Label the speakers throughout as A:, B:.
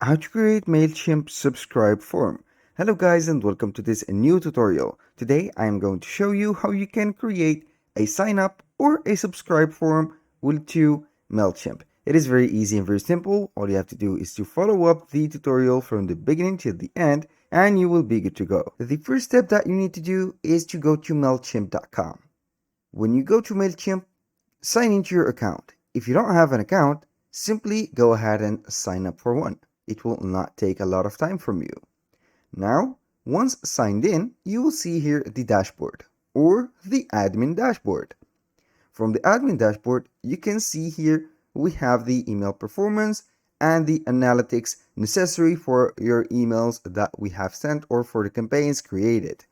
A: How to create Mailchimp subscribe form. Hello guys and welcome to this new tutorial. Today I am going to show you how you can create a sign up or a subscribe form with Mailchimp. It is very easy and very simple. All you have to do is to follow up the tutorial from the beginning to the end and you will be good to go. The first step that you need to do is to go to Mailchimp.com. When you go to Mailchimp, sign into your account. If you don't have an account, simply go ahead and sign up for one. It will not take a lot of time from you. Now, once signed in, you will see here the dashboard or the admin dashboard. From the admin dashboard, you can see here we have the email performance and the analytics necessary for your emails that we have sent or for the campaigns created.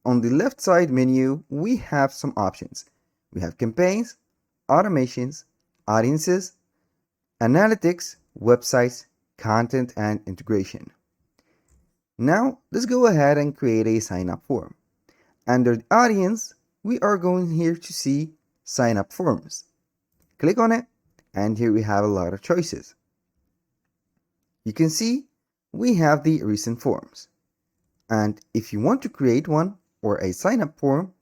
A: On the left side menu, we have some options. We have campaigns, automations, audiences, analytics, websites, content, and integration. Now, let's go ahead and create a sign up form. Under the audience, we are going here to see sign up forms. Click on it, and here we have a lot of choices. You can see we have the recent forms. And if you want to create one or a sign up form,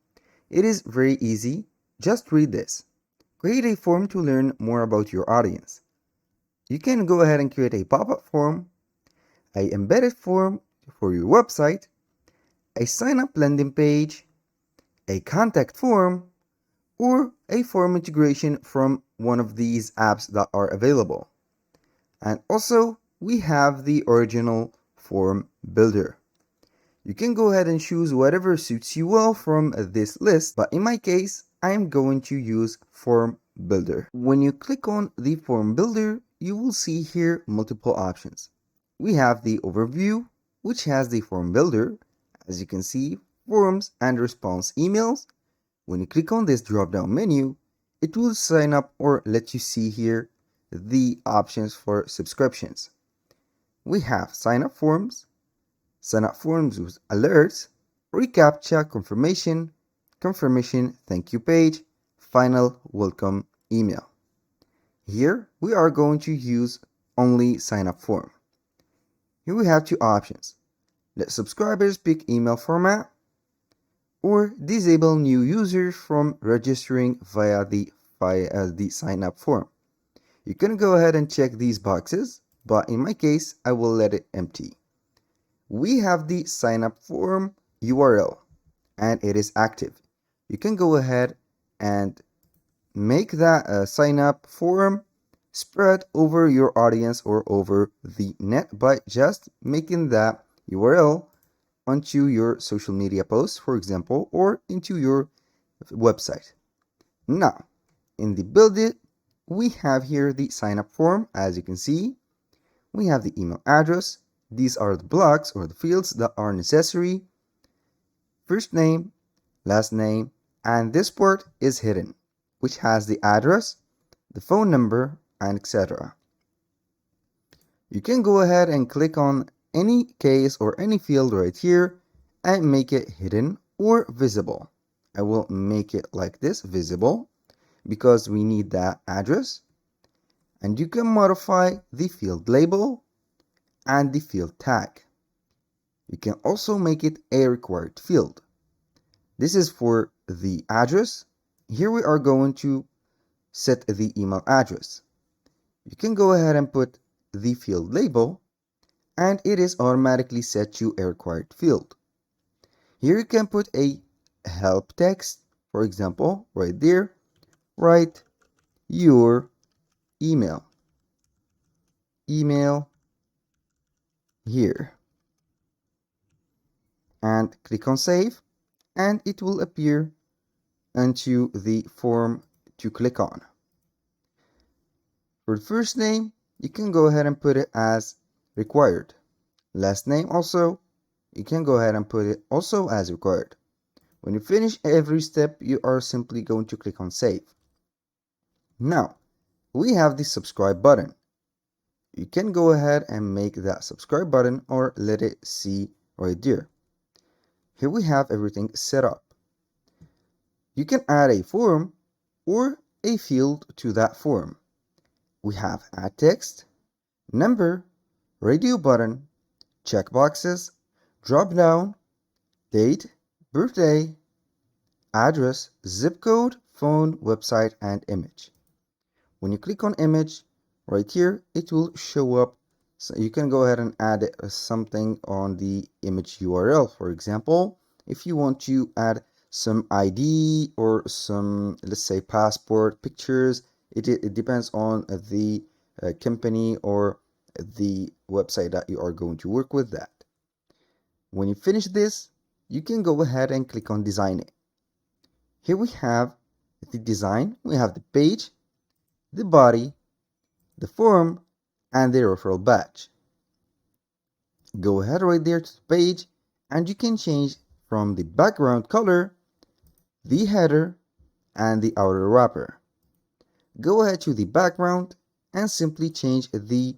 A: it is very easy. Just read this. Create a form to learn more about your audience. You can go ahead and create a pop-up form, an embedded form for your website, a sign-up landing page, a contact form, or a form integration from one of these apps that are available. And also, we have the original form builder. You can go ahead and choose whatever suits you well from this list, but in my case, I am going to use form builder. When you click on the form builder, you will see here multiple options. We have the overview, which has the form builder. As you can see, forms and response emails. When you click on this drop-down menu, it will sign up or let you see here the options for subscriptions. We have sign up forms with alerts, reCAPTCHA confirmation, confirmation thank you page, final welcome email. Here we are going to use only sign up form. Here we have two options. Let subscribers pick email format or disable new users from registering via the sign up form. You can go ahead and check these boxes, but in my case, I will let it empty. We have the sign up form URL and it is active. You can go ahead and make that sign up form spread over your audience or over the net by just making that URL onto your social media posts, for example, or into your website. Now, in the build it, we have here the sign up form. As you can see, we have the email address. These are the blocks or the fields that are necessary. First name, last name, and this part is hidden, which has the address, the phone number, and etc. You can go ahead and click on any case or any field right here and make it hidden or visible. I will make it like this, visible, because we need that address. And you can modify the field label and the field tag. You can also make it a required field. This is for the address. Here we are going to set the email address. You can go ahead and put the field label and it is automatically set to a required field. Here you can put a help text, for example, right there, write your email here, and click on save, and it will appear into the form to click on. For the first name, you can go ahead and put it as required. Last name also, you can go ahead and put it also as required. When you finish every step, you are simply going to click on save. Now, we have the subscribe button. You can go ahead and make that subscribe button or let it see right there. Here we have everything set up. You can add a form or a field to that form. We have add text, number, radio button, checkboxes, drop down, date, birthday, address, zip code, phone, website, and image. When you click on image, right here, it will show up. So you can go ahead and add something on the image URL. For example, if you want to add some ID or some, let's say, passport pictures, it depends on the company or the website that you are going to work with that. When you finish this, you can go ahead and click on design it. Here we have the design. We have the page, the body, the form, and the referral badge. Go ahead right there to the page and you can change from the background color, the header, and the outer wrapper. Go ahead to the background and simply change the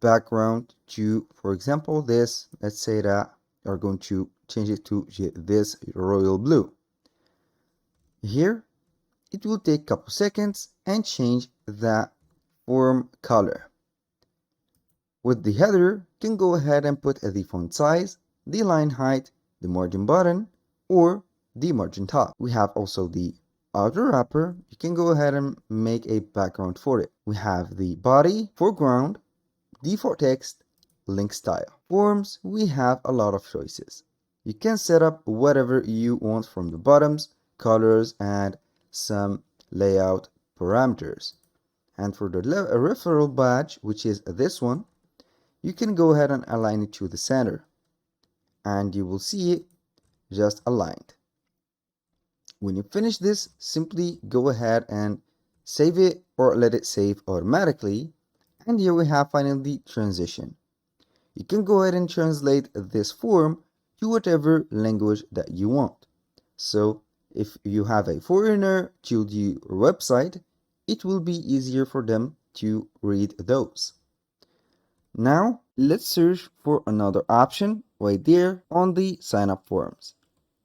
A: background to, for example, this. Let's say that we're going to change it to this royal blue. Here, it will take a couple seconds and change the form color. With the header, you can go ahead and put the font size, the line height, the margin button, or the margin top. We have also the outer wrapper. You can go ahead and make a background for it. We have the body, foreground, default text, link style. Forms, we have a lot of choices. You can set up whatever you want from the buttons, colors, and some layout parameters. And for the referral badge, which is this one, you can go ahead and align it to the center and you will see it just aligned. When you finish this, simply go ahead and save it or let it save automatically. And here we have finally the transition. You can go ahead and translate this form to whatever language that you want. So if you have a foreigner to the website, it will be easier for them to read those. Now, let's search for another option right there on the sign up forms.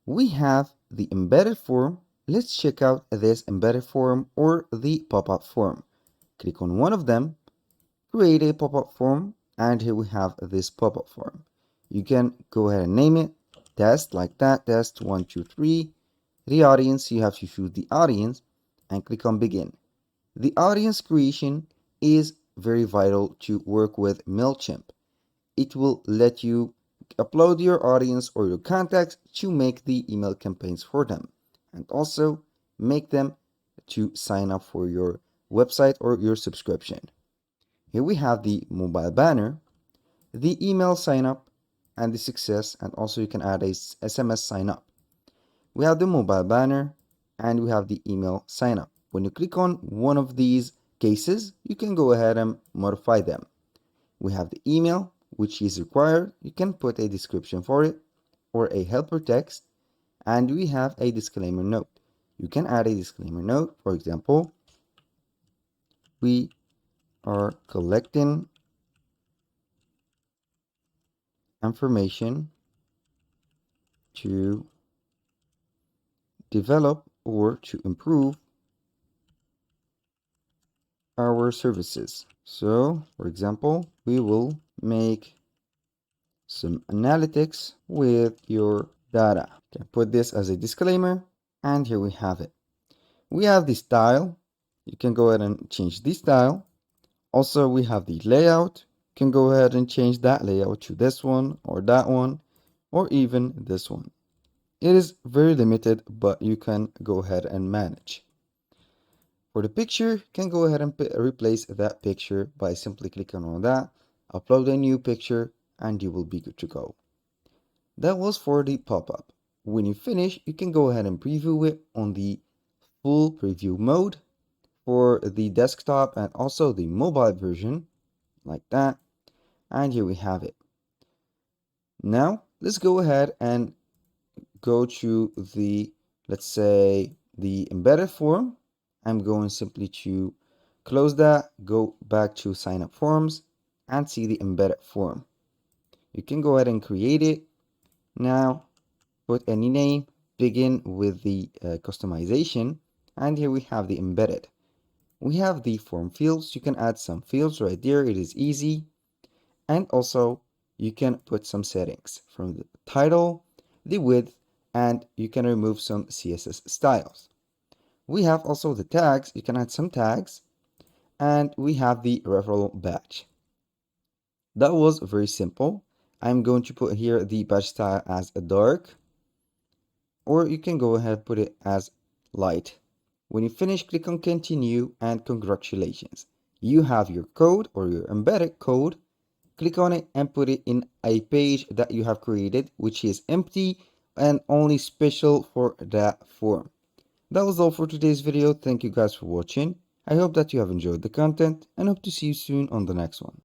A: We have the embedded form. Let's check out this embedded form or the pop-up form. Click on one of them, create a pop-up form, and here we have this pop-up form. You can go ahead and name it test like that, test 1, 2, 3. The audience, you have to choose the audience and click on begin. The audience creation is very vital to work with Mailchimp. It will let you upload your audience or your contacts to make the email campaigns for them and also make them to sign up for your website or your subscription. Here we have the mobile banner, the email sign up, and the success, and also you can add a SMS sign up. We have the mobile banner and we have the email sign up. When you click on one of these cases, you can go ahead and modify them. We have the email, which is required. You can put a description for it or a helper text, and we have a disclaimer note. You can add a disclaimer note. For example, we are collecting information to develop or to improve our services. So, for example, we will make some analytics with your data. You can put this as a disclaimer, and here we have it. We have the style. You can go ahead and change the style. Also, we have the layout. You can go ahead and change that layout to this one or that one or even this one. It is very limited, but you can go ahead and manage. For the picture, you can go ahead and replace that picture by simply clicking on that, upload a new picture, and you will be good to go. That was for the pop-up. When you finish, you can go ahead and preview it on the full preview mode for the desktop and also the mobile version like that. And here we have it. Now let's go ahead and go to the, let's say, the embedded form. I'm going simply to close that, go back to sign up forms and see the embedded form. You can go ahead and create it. Now put any name, begin with the customization, and here we have the embedded. We have the form fields. You can add some fields right there. It is easy. And also you can put some settings from the title, the width, and you can remove some CSS styles. We have also the tags. You can add some tags, and we have the referral badge. That was very simple. I'm going to put here the badge style as a dark, or you can go ahead and put it as light. When you finish, click on continue, and congratulations. You have your code or your embedded code. Click on it and put it in a page that you have created, which is empty and only special for that form. That was all for today's video. Thank you guys for watching. I hope that you have enjoyed the content and hope to see you soon on the next one.